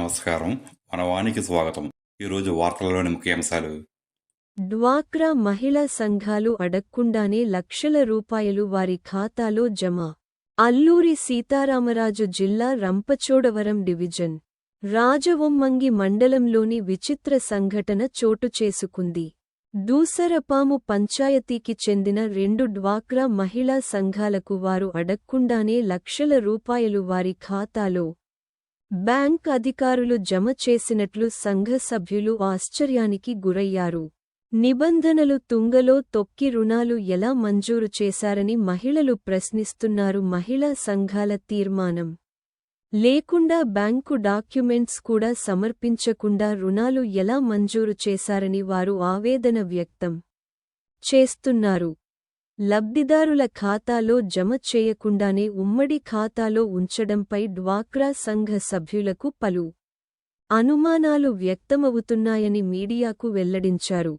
నమస్కారం. మన వానికి స్వాగతం. ఈరోజు వార్తలలోని ముఖ్యాంశాలు. డ్వాక్రా మహిళా సంఘాలు అడక్కుండానే లక్షల రూపాయలు వారి ఖాతాలో జమ. అల్లూరి సీతారామరాజు జిల్లా రంపచోడవరం డివిజన్ రాజవొమ్మంగి మండలంలోని విచిత్ర సంఘటన చోటుచేసుకుంది. దూసరపాము పంచాయతీకి చెందిన 2 డ్వాక్రా మహిళా సంఘాలకు వారు అడక్కుండానే లక్షల రూపాయలు వారి ఖాతాలో బ్యాంక్ అధికారులు జమ చేసినట్లు సంఘ సభ్యులు ఆశ్చర్యానికి గురయ్యారు. నిబంధనలు తుంగలో తొక్కి రుణాలు ఎలా మంజూరు చేశారని మహిళలు ప్రశ్నిస్తున్నారు. మహిళా సంఘాల తీర్మానం లేకుండా బ్యాంకు డాక్యుమెంట్స్ కూడా సమర్పించకుండా రుణాలు ఎలా మంజూరు చేశారని వారు ఆవేదన వ్యక్తం చేస్తున్నారు. లబ్ధిదారుల ఖాతాలో జమ చేయకుండానే ఉమ్మడి ఖాతాలో ఉంచడంపై డ్వాక్రా సంఘ సభ్యులకు పలు అనుమానాలు వ్యక్తమవుతున్నాయని మీడియాకు వెల్లడించారు.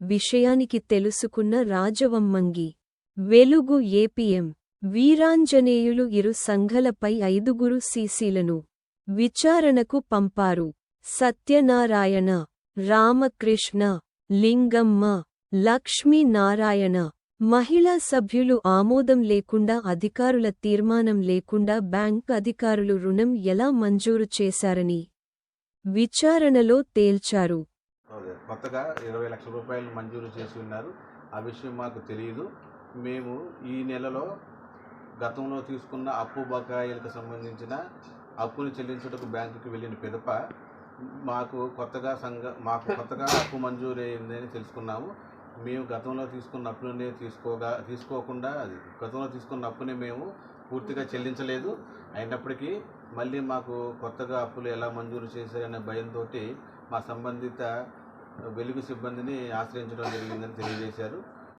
విషయానికి తెలుసుకున్న రాజవొమ్మంగి, వెలుగు ఏపీఎం వీరాంజనేయులు ఇరు సంఘాలపై 5 సీసీలను విచారణకు పంపారు. సత్యనారాయణ, రామకృష్ణ, లింగమ్మ, లక్ష్మీనారాయణ మహిళా సభ్యులు ఆమోదం లేకుండా అధికారుల తీర్మానం లేకుండా బ్యాంక్ అధికారులు రుణం ఎలా మంజూరు చేశారని విచారణలో తేల్చారు. కొత్తగా 20 లక్షల రూపాయలు మంజూరు చేసి ఉన్నారు. ఆ విషయం మాకు తెలియదు. మేము ఈ నెలలో గతంలో తీసుకున్న అప్పు బకాయిలకు సంబంధించిన అప్పుని చెల్లించుటకు బ్యాంకుకి వెళ్ళిన పిదప మాకు కొత్తగా అప్పు మంజూరు అయిందని తెలుసుకున్నాము. మేము గతంలో తీసుకున్న అప్పునే తీసుకోకుండా గతంలో తీసుకున్న అప్పుని మేము పూర్తిగా చెల్లించలేదు. అయినప్పటికీ మళ్ళీ మాకు కొత్తగా అప్పులు ఎలా మంజూరు చేశారనే భయంతో మా సంబంధిత వెలుగు సిబ్బందిని ఆశ్రయించడం జరిగిందని తెలియజేశారు.